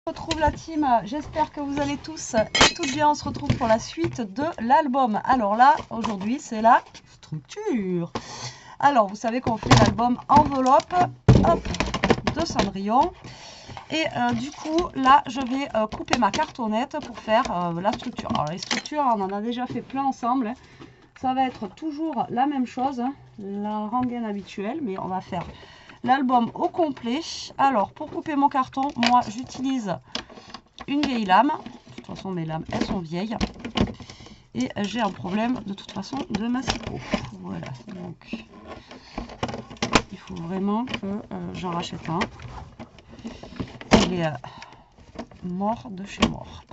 Retrouve la team, j'espère que vous allez tous et toutes bien. On se retrouve pour la suite de l'album. Alors là, aujourd'hui, c'est la structure. Alors, vous savez qu'on fait l'album enveloppe, hop, de Cendrillon. Et du coup, là, je vais couper ma cartonnette pour faire la structure. Alors, les structures, on en a déjà fait plein ensemble. Hein. Ça va être toujours la même chose, hein, la rengaine habituelle, mais on va faire l'album au complet. Alors, pour couper mon carton, moi, j'utilise une vieille lame. De toute façon, mes lames, elles sont vieilles. Et j'ai un problème, de toute façon, de massicot. Voilà, donc il faut vraiment que j'en rachète un. Il est mort de chez mort.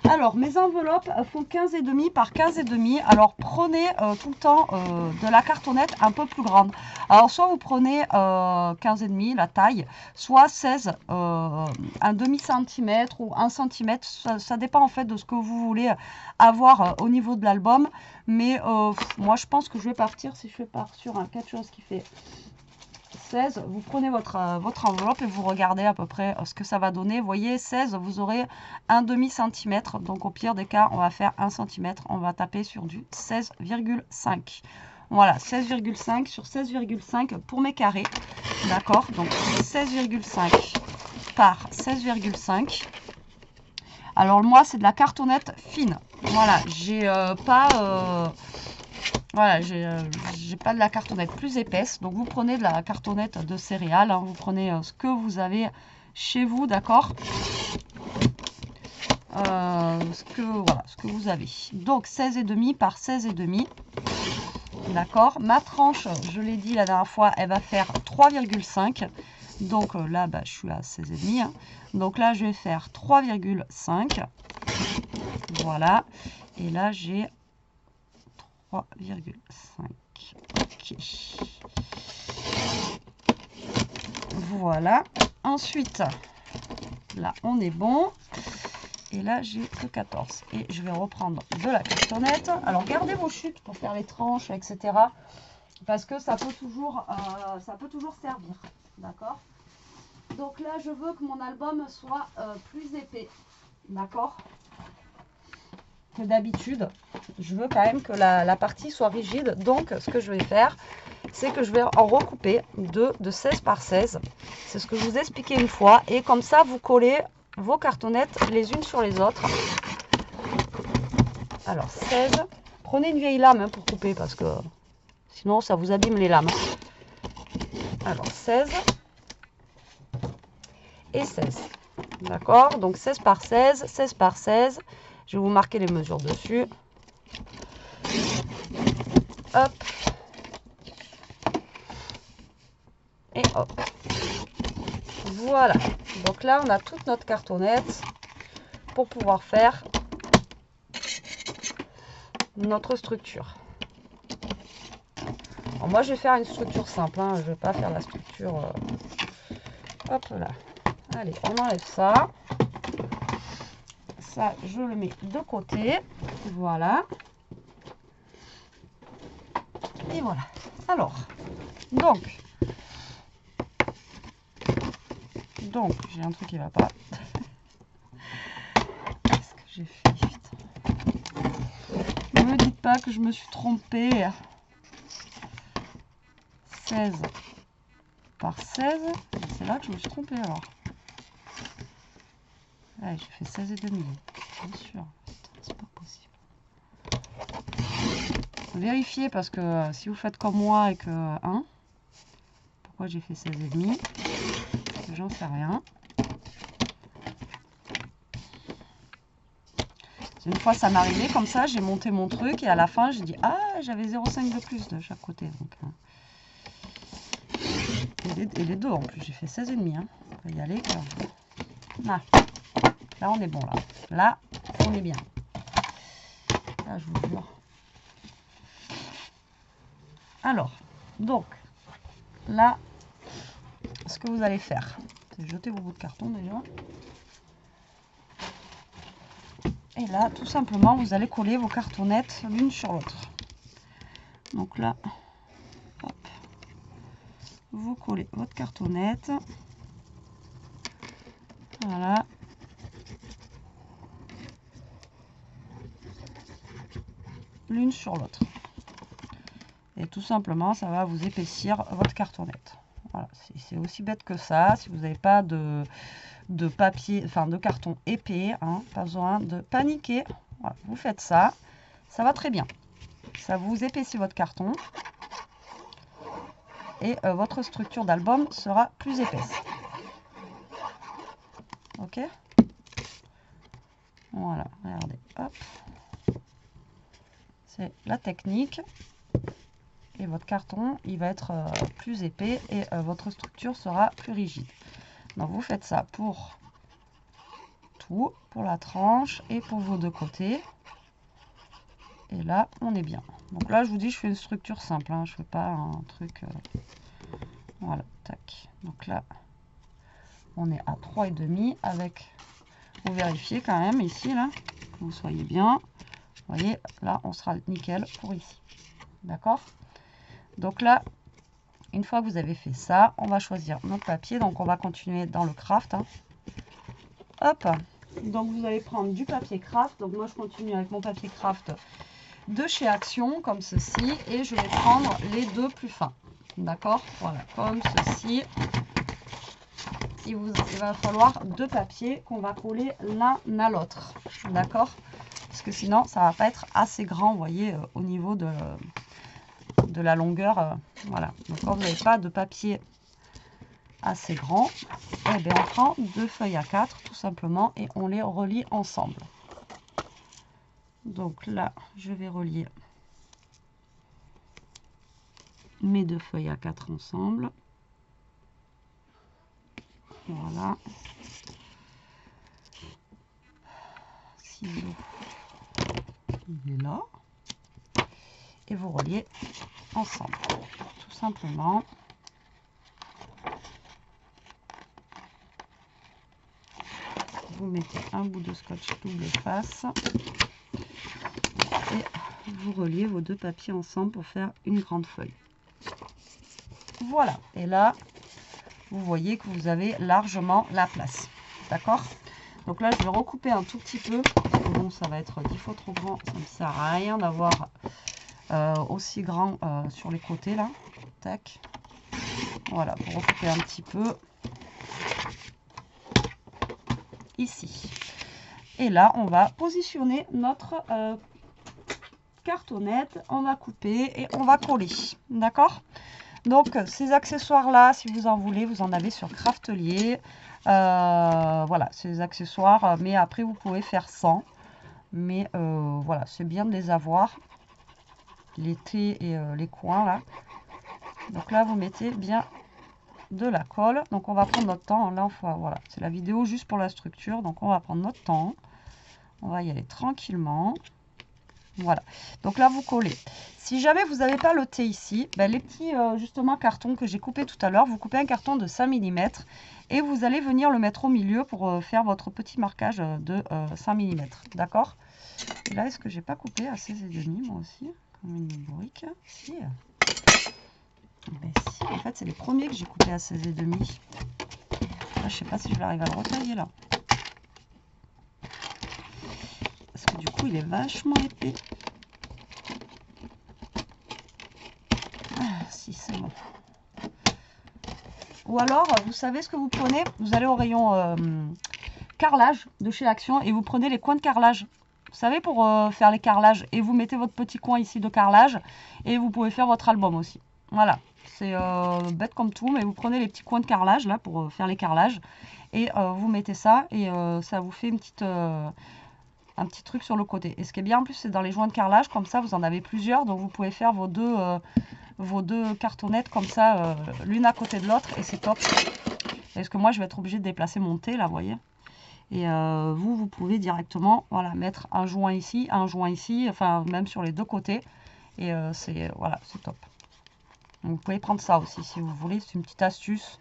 Alors, mes enveloppes font 15,5 par 15,5. Alors, prenez tout le temps de la cartonnette un peu plus grande. Alors, soit vous prenez 15,5, la taille, soit 16, un demi-centimètre ou 1 centimètre. Ça dépend en fait de ce que vous voulez avoir au niveau de l'album. Mais moi, je pense que je vais partir, si je pars sur un quelque chose qui fait 16, vous prenez votre enveloppe et vous regardez à peu près ce que ça va donner. Vous voyez, 16, vous aurez un demi-centimètre. Donc, au pire des cas, on va faire 1 centimètre. On va taper sur du 16,5. Voilà, 16,5 sur 16,5 pour mes carrés. D'accord, donc 16,5 par 16,5. Alors, moi, c'est de la cartonnette fine. Voilà, j'ai pas... Voilà, j'ai pas de la cartonnette plus épaisse. Donc, vous prenez de la cartonnette de céréales. Hein, vous prenez ce que vous avez chez vous, d'accord, ce que vous avez. Donc, 16,5 par 16,5. D'accord. Ma tranche, je l'ai dit la dernière fois, elle va faire 3,5. Donc, là, bah, je suis à 16,5. Hein. Donc, là, je vais faire 3,5. Voilà. Et là, j'ai 3,5. Ok. Voilà. Ensuite, là, on est bon. Et là, j'ai que 14. Et je vais reprendre de la cartonnette. Alors, gardez vos chutes pour faire les tranches, etc. Parce que ça peut toujours servir. D'accord? Donc là, je veux que mon album soit plus épais. D'accord? Que d'habitude. Je veux quand même que la partie soit rigide. Donc, ce que je vais faire, c'est que je vais en recouper deux de 16 par 16. C'est ce que je vous ai expliqué une fois. Et comme ça, vous collez vos cartonnettes les unes sur les autres. Alors, 16. Prenez une vieille lame hein, pour couper parce que sinon, ça vous abîme les lames. Alors, 16 et 16. D'accord? Donc, 16 par 16, 16 par 16. Je vais vous marquer les mesures dessus. Hop. Et hop. Voilà. Donc là, on a toute notre cartonnette pour pouvoir faire notre structure. Alors moi, je vais faire une structure simple. Hein. Je ne vais pas faire la structure... Hop là. Allez, on enlève ça. Ça, je le mets de côté. Voilà. Et voilà. Alors, donc j'ai un truc qui va pas. Qu'est-ce que j'ai fait? Ne me dites pas que je me suis trompée. 16 par 16. C'est là que je me suis trompée alors. Ouais, j'ai fait 16,5. Bien sûr. C'est pas possible. Vérifiez parce que si vous faites comme moi et que 1, pourquoi j'ai fait 16,5? J'en sais rien. Une fois ça m'est arrivé comme ça, j'ai monté mon truc et à la fin j'ai dit ah j'avais 0,5 de plus de chaque côté. Donc, et les deux en plus, j'ai fait 16,5. Hein. On va y aller. Là, on est bon là. Là, on est bien. Là, je vous jure. Alors, donc, là, ce que vous allez faire, c'est jeter vos bouts de carton déjà. Et là, tout simplement, vous allez coller vos cartonnettes l'une sur l'autre. Donc là, hop, vous collez votre cartonnette. Voilà. L'une sur l'autre. Et tout simplement, ça va vous épaissir votre cartonnette. Voilà, c'est aussi bête que ça. Si vous n'avez pas de papier, enfin de carton épais, hein, pas besoin de paniquer. Voilà, vous faites ça, ça va très bien. Ça vous épaissit votre carton et votre structure d'album sera plus épaisse. Ok, voilà, regardez, hop, c'est la technique. Et votre carton, il va être plus épais et votre structure sera plus rigide. Donc vous faites ça pour tout, pour la tranche et pour vos deux côtés. Et là, on est bien. Donc là, je vous dis, je fais une structure simple, hein, je fais pas un truc... voilà, tac. Donc là, on est à 3,5 avec... Vous vérifiez quand même ici, là, que vous soyez bien. Vous voyez, là, on sera nickel pour ici. D'accord? Donc là, une fois que vous avez fait ça, on va choisir notre papier. Donc on va continuer dans le craft. Hein. Hop. Donc vous allez prendre du papier craft. Donc moi je continue avec mon papier craft de chez Action, comme ceci. Et je vais prendre les deux plus fins. D'accord? Voilà, comme ceci. Il va falloir deux papiers qu'on va coller l'un à l'autre. D'accord? Parce que sinon ça va pas être assez grand, vous voyez, au niveau de la longueur. Voilà. Donc quand vous n'avez pas de papier assez grand, eh bien, on prend deux feuilles A4 tout simplement et on les relie ensemble. Donc là, je vais relier mes deux feuilles A4 ensemble. Voilà. Ciseaux, il est là. Et vous reliez ensemble, tout simplement. Vous mettez un bout de scotch double face et vous reliez vos deux papiers ensemble pour faire une grande feuille. Voilà, et là vous voyez que vous avez largement la place. D'accord? Donc là je vais recouper un tout petit peu, parce que bon ça va être 10 fois trop grand, ça ne sert à rien d'avoir aussi grand sur les côtés là. Tac. Voilà, pour recouper un petit peu. Ici. Et là, on va positionner notre cartonnette. On va couper et on va coller. D'accord? Donc, ces accessoires-là, si vous en voulez, vous en avez sur Craftelier. Voilà, ces accessoires. Mais après, vous pouvez faire sans. Mais voilà, c'est bien de les avoir. Les T et les coins, là. Donc là, vous mettez bien de la colle. Donc on va prendre notre temps. Là, voilà, c'est la vidéo juste pour la structure. Donc on va prendre notre temps. On va y aller tranquillement. Voilà. Donc là, vous collez. Si jamais vous n'avez pas le T ici, ben, les petits justement cartons que j'ai coupés tout à l'heure, vous coupez un carton de 5 mm et vous allez venir le mettre au milieu pour faire votre petit marquage de 5 mm. D'accord? Et là, est-ce que j'ai pas coupé à 16,5 moi aussi? Comme une bourrique. Si. Ben si, en fait, c'est les premiers que j'ai coupés à 16,5. Là, je sais pas si je vais arriver à le retailler là. Parce que du coup, il est vachement épais. Ah, si, c'est bon. Ou alors, vous savez ce que vous prenez? Vous allez au rayon carrelage de chez Action et vous prenez les coins de carrelage. Vous savez, pour faire les carrelages. Et vous mettez votre petit coin ici de carrelage. Et vous pouvez faire votre album aussi. Voilà. C'est bête comme tout, mais vous prenez les petits coins de carrelage là pour faire les carrelages et vous mettez ça et ça vous fait un petit truc sur le côté. Et ce qui est bien en plus, c'est dans les joints de carrelage, comme ça vous en avez plusieurs, donc vous pouvez faire vos deux cartonnettes comme ça, l'une à côté de l'autre et c'est top. Parce que moi je vais être obligée de déplacer mon thé là, vous voyez. Et vous pouvez directement voilà, mettre un joint ici, enfin même sur les deux côtés. Et voilà, c'est top. Donc, vous pouvez prendre ça aussi si vous voulez, c'est une petite astuce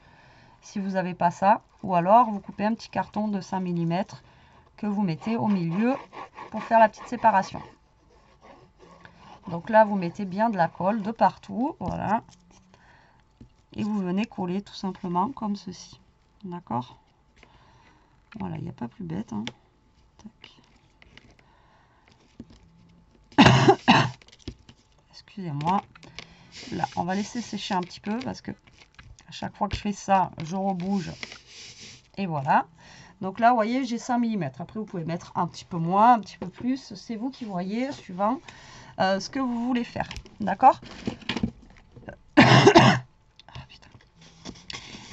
si vous n'avez pas ça. Ou alors vous coupez un petit carton de 5 mm que vous mettez au milieu pour faire la petite séparation. Donc là vous mettez bien de la colle de partout, voilà. Et vous venez coller tout simplement comme ceci. D'accord? Voilà, il n'y a pas plus bête. Hein. Excusez-moi. Là, on va laisser sécher un petit peu parce que à chaque fois que je fais ça, je rebouge. Et voilà. Donc là, vous voyez, j'ai 5 mm. Après, vous pouvez mettre un petit peu moins, un petit peu plus. C'est vous qui voyez, suivant ce que vous voulez faire. D'accord?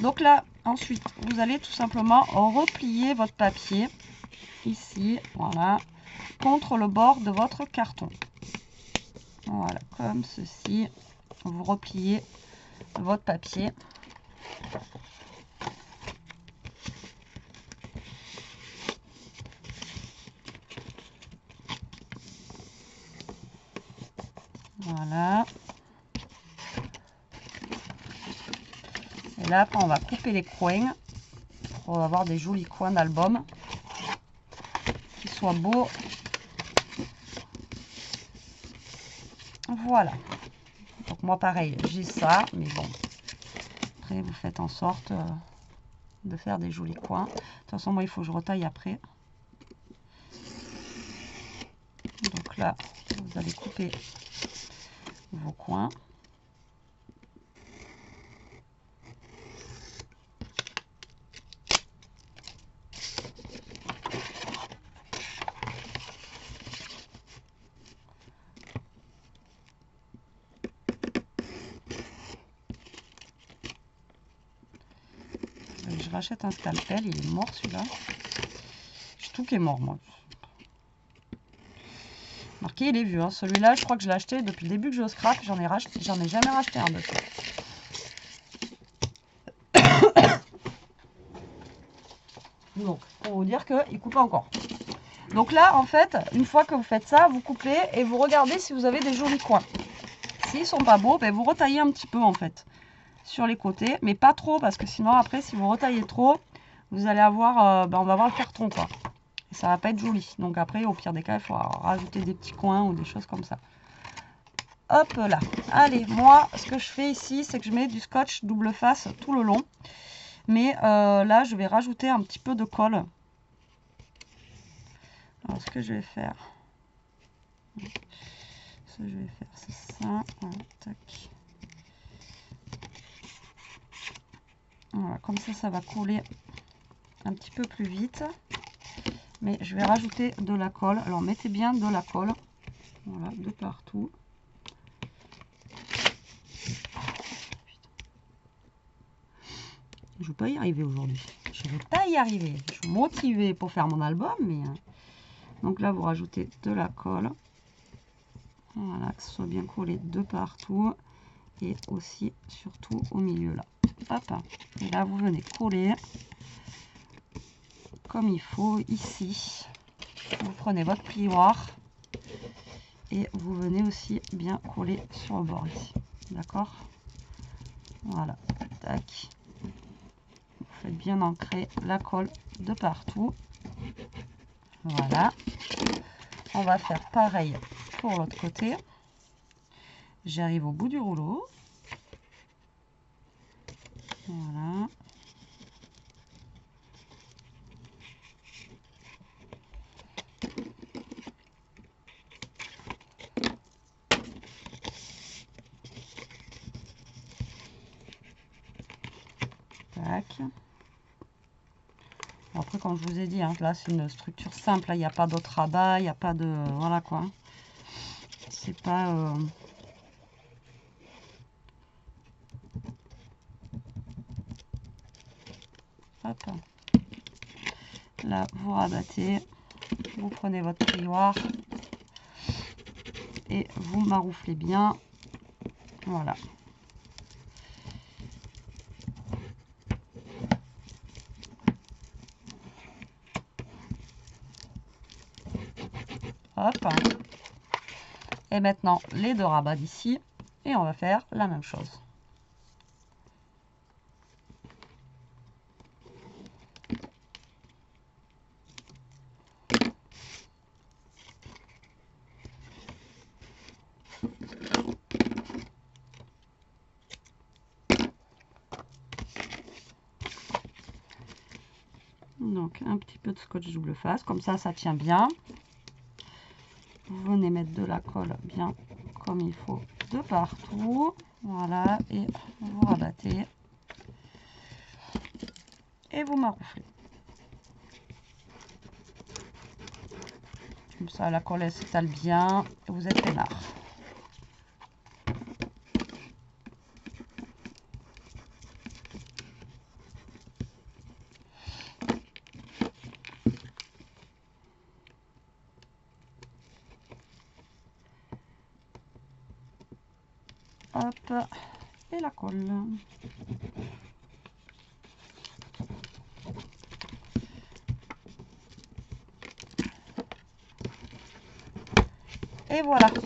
Donc là, ensuite, vous allez tout simplement replier votre papier ici, voilà, contre le bord de votre carton. Voilà, comme ceci. Vous repliez votre papier. Voilà. Et là, après, on va couper les coins pour avoir des jolis coins d'album qui soient beaux. Voilà. Donc moi, pareil, j'ai ça, mais bon. Après, vous faites en sorte de faire des jolis coins. De toute façon, moi, il faut que je retaille après. Donc là, vous allez couper vos coins. Je rachète un scalpel, il est mort celui-là. J'ai tout qui est mort, moi. Marqué, il est vieux. Hein. Celui-là, je crois que je l'ai acheté depuis le début que je le scrap. J'en ai jamais racheté un dessus. Donc, pour vous dire qu'il coupe encore. Donc là, en fait, une fois que vous faites ça, vous coupez et vous regardez si vous avez des jolis coins. S'ils sont pas beaux, ben vous retaillez un petit peu, en fait, sur les côtés. Mais pas trop, parce que sinon, après, si vous retaillez trop, vous allez avoir, on va avoir le carton, quoi. Et ça va pas être joli. Donc après, au pire des cas, il faut rajouter des petits coins ou des choses comme ça. Hop là. Allez, moi, ce que je fais ici, c'est que je mets du scotch double face tout le long. Mais là, je vais rajouter un petit peu de colle. Alors, ce que je vais faire, c'est ça. Voilà, tac. Voilà, comme ça va coller un petit peu plus vite. Mais je vais rajouter de la colle. Alors, mettez bien de la colle. Voilà, de partout. Je ne vais pas y arriver aujourd'hui. Je ne vais pas y arriver. Je suis motivée pour faire mon album, mais... Donc là, vous rajoutez de la colle. Voilà, que ce soit bien collé de partout. Et aussi, surtout, au milieu, là. Hop. Et là, vous venez coller comme il faut, ici. Vous prenez votre plioir. Et vous venez aussi bien coller sur le bord, ici. D'accord? Voilà. Tac. Vous faites bien ancrer la colle de partout. Voilà. On va faire pareil pour l'autre côté. J'arrive au bout du rouleau. Voilà. Tac. Bon, après, comme je vous ai dit, hein, là, c'est une structure simple. Il n'y a pas d'autre rabat, il n'y a pas de... Voilà, quoi. C'est pas... Hop. Là, vous rabattez. Vous prenez votre plioir. Et vous marouflez bien. Voilà. Hop. Et maintenant, les deux rabats d'ici. Et on va faire la même chose. Donc un petit peu de scotch double face, comme ça tient bien. Vous venez mettre de la colle bien comme il faut de partout. Voilà, et vous rabattez. Et vous marouflez. Comme ça, la colle s'étale bien. Et vous êtes peinard. Hop, et la colle. Et voilà. Vous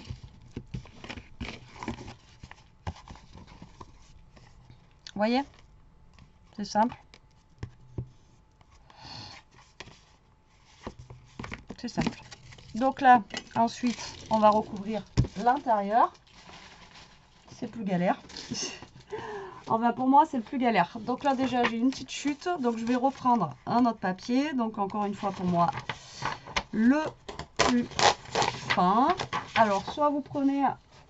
voyez? C'est simple. C'est simple. Donc là, ensuite, on va recouvrir l'intérieur. C'est plus galère. Enfin, pour moi, c'est le plus galère. Donc là, déjà, j'ai une petite chute. Donc, je vais reprendre un autre papier. Donc, encore une fois, pour moi, le plus fin. Alors, soit vous prenez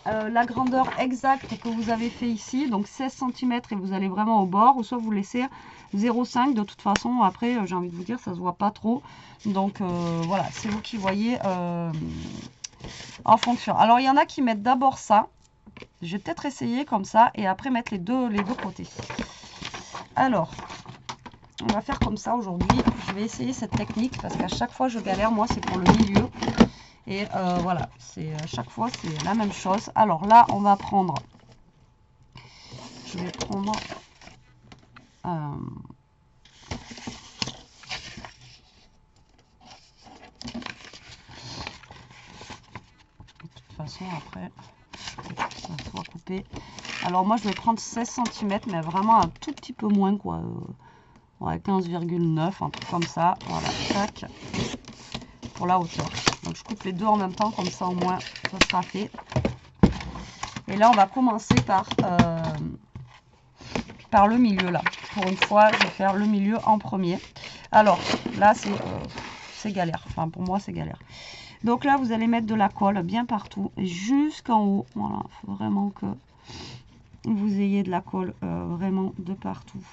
la grandeur exacte que vous avez fait ici, donc 16 cm, et vous allez vraiment au bord, ou soit vous laissez 0,5. De toute façon, après, j'ai envie de vous dire, ça se voit pas trop. Donc, voilà, c'est vous qui voyez en fonction. Alors, il y en a qui mettent d'abord ça. Je vais peut-être essayer comme ça et après mettre les deux côtés. Alors, on va faire comme ça aujourd'hui. Je vais essayer cette technique parce qu'à chaque fois je galère. Moi, c'est pour le milieu. Et voilà, à chaque fois c'est la même chose. Alors là, on va prendre... Je vais prendre... de toute façon, après... ça soit coupé. Alors moi je vais prendre 16 cm, mais vraiment un tout petit peu moins, quoi. Ouais, 15,9, un truc comme ça. Voilà, tac, pour la hauteur. Donc je coupe les deux en même temps, comme ça au moins ça sera fait. Et là on va commencer par le milieu là. Pour une fois, je vais faire le milieu en premier. Alors là c'est galère. Enfin pour moi c'est galère. Donc là, vous allez mettre de la colle bien partout, jusqu'en haut. Voilà, il faut vraiment que vous ayez de la colle vraiment de partout.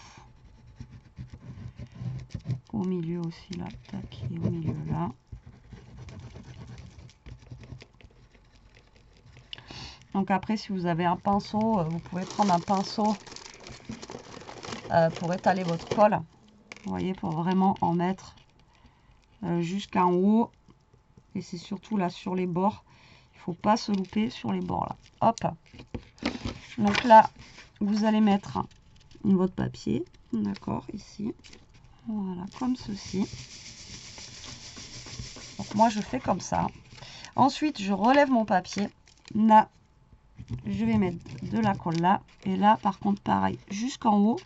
Au milieu aussi, là, tac, et au milieu là. Donc après, si vous avez un pinceau, vous pouvez prendre un pinceau pour étaler votre colle. Vous voyez, pour vraiment en mettre jusqu'en haut. Et c'est surtout là sur les bords. Il ne faut pas se louper sur les bords là. Hop. Donc là, vous allez mettre votre papier. D'accord, ici. Voilà, comme ceci. Donc moi, je fais comme ça. Ensuite, je relève mon papier. Là, je vais mettre de la colle là. Et là, par contre, pareil, jusqu'en haut.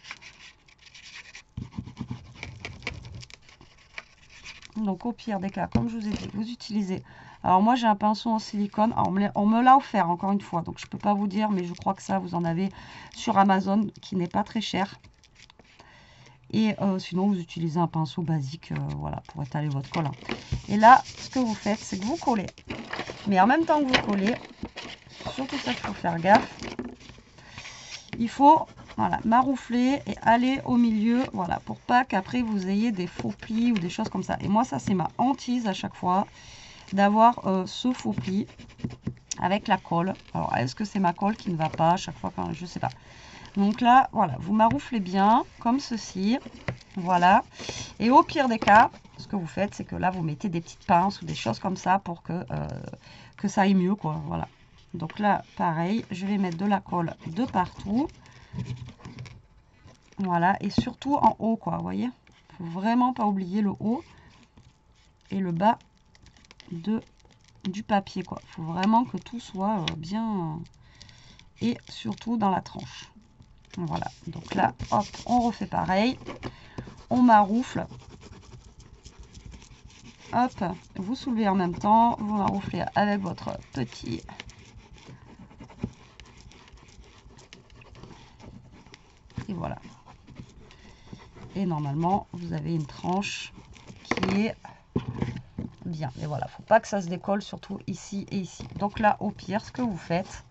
Donc au pire des cas, comme je vous ai dit, vous utilisez... Alors moi j'ai un pinceau en silicone, alors, on me l'a offert encore une fois, donc je peux pas vous dire, mais je crois que ça vous en avez sur Amazon, qui n'est pas très cher. Et sinon vous utilisez un pinceau basique, voilà, pour étaler votre colle. Et là, ce que vous faites, c'est que vous collez. Mais en même temps que vous collez, surtout ça, il faut faire gaffe. Il faut... Voilà, maroufler et aller au milieu, voilà, pour pas qu'après vous ayez des faux plis ou des choses comme ça. Et moi, ça, c'est ma hantise à chaque fois, d'avoir ce faux pli avec la colle. Alors, est-ce que c'est ma colle qui ne va pas à chaque fois quand je sais pas. Donc là, voilà, vous marouflez bien, comme ceci, voilà. Et au pire des cas, ce que vous faites, c'est que là, vous mettez des petites pinces ou des choses comme ça pour que ça aille mieux, quoi, voilà. Donc là, pareil, je vais mettre de la colle de partout. Voilà, et surtout en haut, quoi, vous voyez. Faut vraiment pas oublier le haut et le bas du papier, quoi. Faut vraiment que tout soit bien et surtout dans la tranche. Voilà, donc là, hop, on refait pareil. On maroufle. Hop, vous soulevez en même temps, vous marouflez avec votre petit... Et voilà. Et normalement, vous avez une tranche plier bien. Et voilà, faut pas que ça se décolle, surtout ici et ici. Donc là, au pire, ce que vous faites,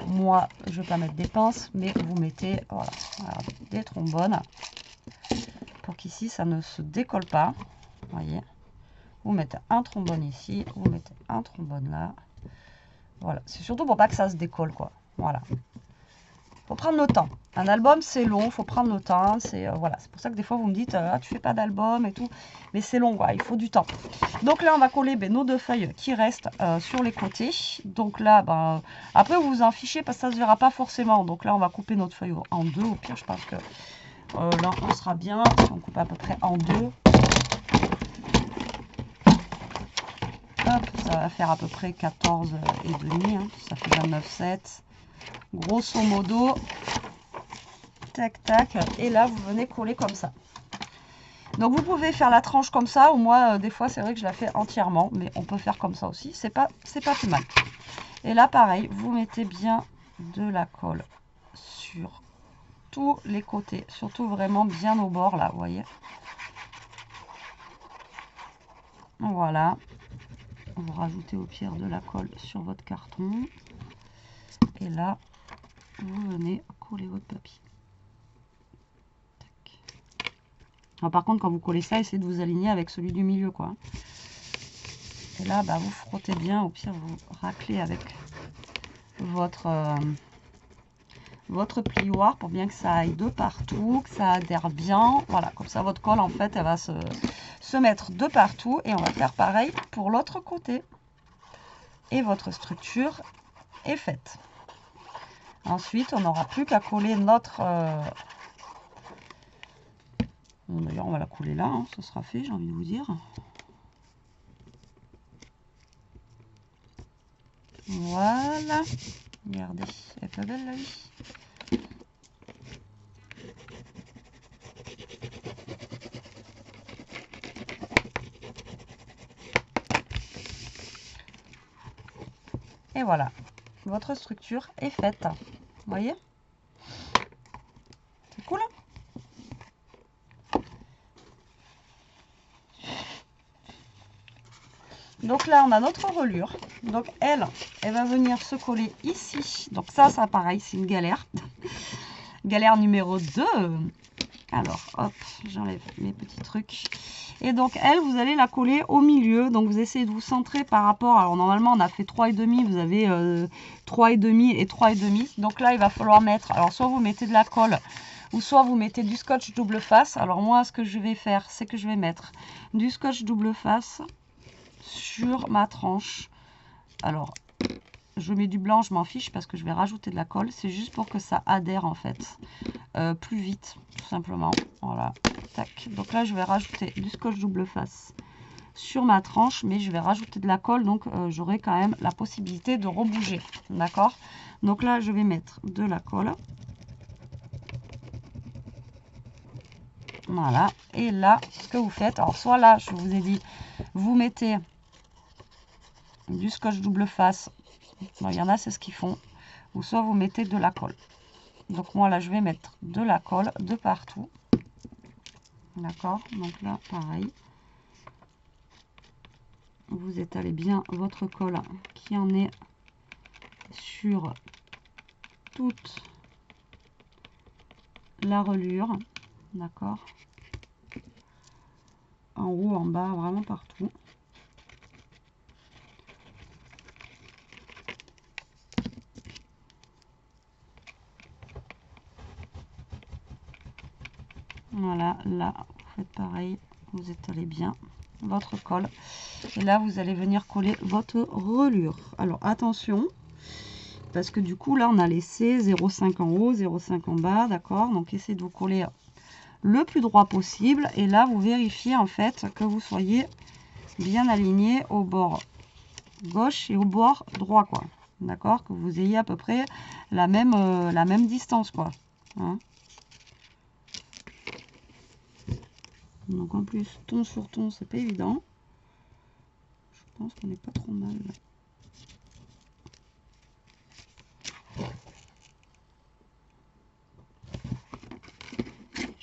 moi, je vais pas mettre des pinces, mais vous mettez voilà, des trombones pour qu'ici, ça ne se décolle pas. Voyez, vous mettez un trombone ici, vous mettez un trombone là. Voilà, c'est surtout pour pas que ça se décolle, quoi. Voilà. Faut prendre le temps. Un album, c'est long, faut prendre le temps. C'est voilà, c'est pour ça que des fois, vous me dites, ah, tu fais pas d'album et tout. Mais c'est long, voilà, il faut du temps. Donc là, on va coller nos deux feuilles qui restent sur les côtés. Donc là, ben, après, vous vous en fichez parce que ça se verra pas forcément. Donc là, on va couper notre feuille en deux. Au pire, je pense que là, on sera bien. Si on coupe à peu près en deux. Hop, ça va faire à peu près 14 et demi. Hein. Ça fait 29,7. Grosso modo, tac tac, et là vous venez coller comme ça. Donc vous pouvez faire la tranche comme ça, ou moi des fois c'est vrai que je la fais entièrement, mais on peut faire comme ça aussi, c'est pas plus mal. Et là pareil, vous mettez bien de la colle sur tous les côtés, surtout vraiment bien au bord là, vous voyez. Voilà, vous rajoutez au pire de la colle sur votre carton, et là vous venez coller votre papier. Alors, par contre, quand vous collez ça, essayez de vous aligner avec celui du milieu, quoi. Et là, bah, vous frottez bien. Au pire, vous raclez avec votre plioir pour bien que ça aille de partout, que ça adhère bien. Voilà, comme ça, votre colle, en fait, elle va se mettre de partout. Et on va faire pareil pour l'autre côté. Et votre structure est faite. Ensuite, on n'aura plus qu'à coller notre... Bon, d'ailleurs, on va la coller là, hein, ça sera fait, j'ai envie de vous dire. Voilà. Regardez, elle est pas belle la vie. Et voilà, votre structure est faite. Vous voyez? C'est cool, hein? Donc là, on a notre relure. Donc elle va venir se coller ici. Donc ça pareil, c'est une galère. Galère numéro 2. Alors, hop, j'enlève mes petits trucs. Et donc elle, vous allez la coller au milieu. Donc vous essayez de vous centrer par rapport... Alors normalement, on a fait 3,5. Vous avez 3,5 et 3,5. Donc là, il va falloir mettre... Alors soit vous mettez de la colle, ou soit vous mettez du scotch double face. Alors moi, ce que je vais faire, c'est que je vais mettre du scotch double face sur ma tranche. Alors, je mets du blanc, je m'en fiche parce que je vais rajouter de la colle. C'est juste pour que ça adhère en fait plus vite, tout simplement. Voilà, tac. Donc là, je vais rajouter du scotch double face sur ma tranche, mais je vais rajouter de la colle, donc j'aurai quand même la possibilité de rebouger. D'accord? Donc là, je vais mettre de la colle. Voilà. Et là, ce que vous faites, alors soit là, je vous ai dit, vous mettez du scotch double face. Bon, il y en a, c'est ce qu'ils font. Ou soit vous mettez de la colle. Donc moi, là, je vais mettre de la colle de partout. D'accord? Donc là, pareil. Vous étalez bien votre colle qui en est sur toute la relure. D'accord? En haut, en bas, vraiment partout. Voilà, là, vous faites pareil, vous étalez bien votre colle. Et là, vous allez venir coller votre relure. Alors, attention, parce que du coup, là, on a laissé 0,5 en haut, 0,5 en bas, d'accord? Donc, essayez de vous coller le plus droit possible. Et là, vous vérifiez, en fait, que vous soyez bien aligné au bord gauche et au bord droit, quoi. D'accord? Que vous ayez à peu près la même distance, quoi. Hein? Donc en plus, ton sur ton, c'est pas évident. Je pense qu'on n'est pas trop mal.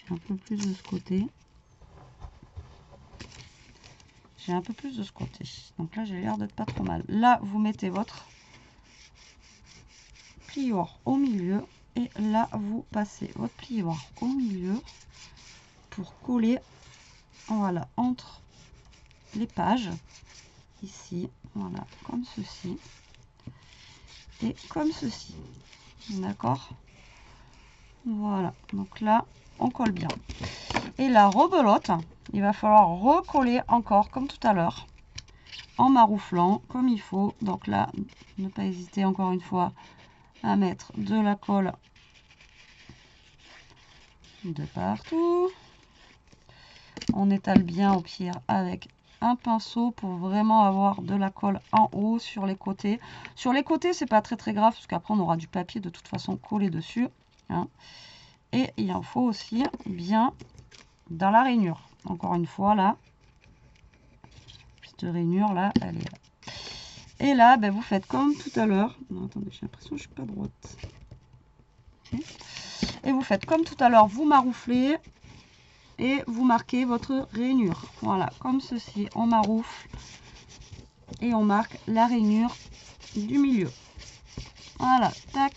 Un peu plus de ce côté. J'ai un peu plus de ce côté. Donc là, j'ai l'air d'être pas trop mal. Là, vous mettez votre plioir au milieu. Et là, vous passez votre plioir au milieu pour coller, voilà, entre les pages. Ici, voilà, comme ceci. Et comme ceci. D'accord? Voilà. Donc là, on colle bien. Et la rebelote, il va falloir recoller encore, comme tout à l'heure, en marouflant, comme il faut. Donc là, ne pas hésiter encore une fois à mettre de la colle de partout. On étale bien au pire avec un pinceau pour vraiment avoir de la colle en haut sur les côtés. Sur les côtés, c'est pas très grave parce qu'après on aura du papier de toute façon collé dessus. Hein. Et il en faut aussi bien dans la rainure. Encore une fois là, petite rainure là, elle est là. Et là, ben, vous faites comme tout à l'heure. Non, attendez, j'ai l'impression que je suis pas droite. Okay. Et vous faites comme tout à l'heure, vous marouflez et vous marquez votre rainure. Voilà, comme ceci, on maroufle et on marque la rainure du milieu. Voilà, tac.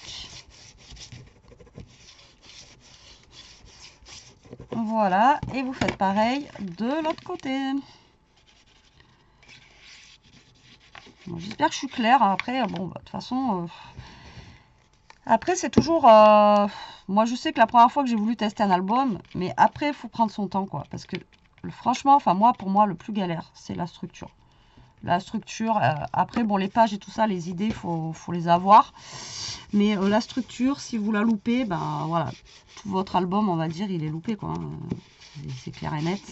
Voilà, et vous faites pareil de l'autre côté. Bon, j'espère que je suis claire. Après, bon, bah, de toute façon, après c'est toujours... moi, je sais que la première fois que j'ai voulu tester un album, mais après, il faut prendre son temps, quoi. Parce que, franchement, enfin, moi, pour moi, le plus galère, c'est la structure. La structure, après, bon, les pages et tout ça, les idées, faut les avoir. Mais la structure, si vous la loupez, ben voilà, tout votre album, on va dire, il est loupé, quoi. C'est clair et net.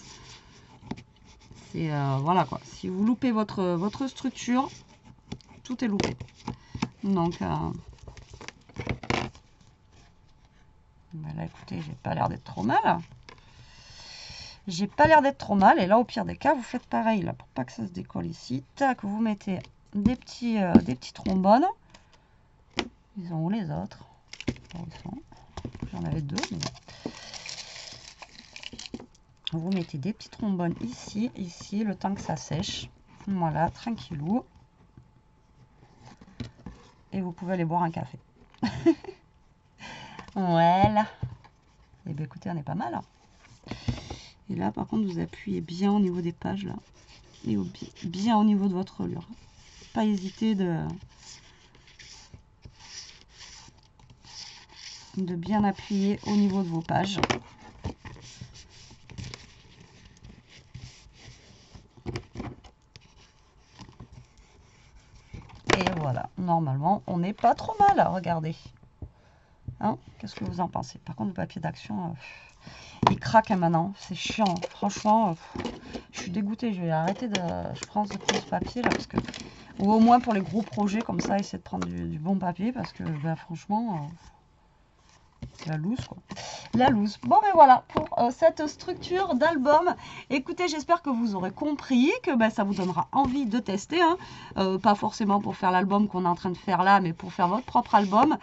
C'est, voilà, quoi. Si vous loupez votre structure, tout est loupé. Donc, ben là, écoutez, j'ai pas l'air d'être trop mal. J'ai pas l'air d'être trop mal. Et là, au pire des cas, vous faites pareil, là, pour pas que ça se décolle ici. Tac, vous mettez des petits trombones. Ils sont où les autres? J'en avais deux. Mais... vous mettez des petits trombones ici, le temps que ça sèche. Voilà, tranquillou. Et vous pouvez aller boire un café. Voilà. Et bien écoutez, on est pas mal. Hein. Et là, par contre, vous appuyez bien au niveau des pages, là. Et bien au niveau de votre reliure. Pas hésiter de bien appuyer au niveau de vos pages. Et voilà, normalement, on n'est pas trop mal, regardez. Hein, qu'est-ce que vous en pensez? Par contre, le papier d'action, il craque hein, maintenant. C'est chiant. Franchement, je suis dégoûtée. Je vais arrêter de... je prends ce papier là parce que... ou au moins pour les gros projets comme ça, essayer de prendre du bon papier parce que ben, franchement... la loose quoi. La loose. Bon ben voilà pour cette structure d'album. Écoutez, j'espère que vous aurez compris, que ben, ça vous donnera envie de tester. Hein. Pas forcément pour faire l'album qu'on est en train de faire là, mais pour faire votre propre album.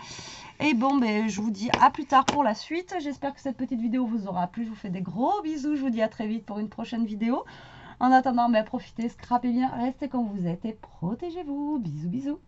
Et bon, ben, je vous dis à plus tard pour la suite. J'espère que cette petite vidéo vous aura plu. Je vous fais des gros bisous. Je vous dis à très vite pour une prochaine vidéo. En attendant, ben, profitez, scrapez bien, restez comme vous êtes et protégez-vous. Bisous, bisous.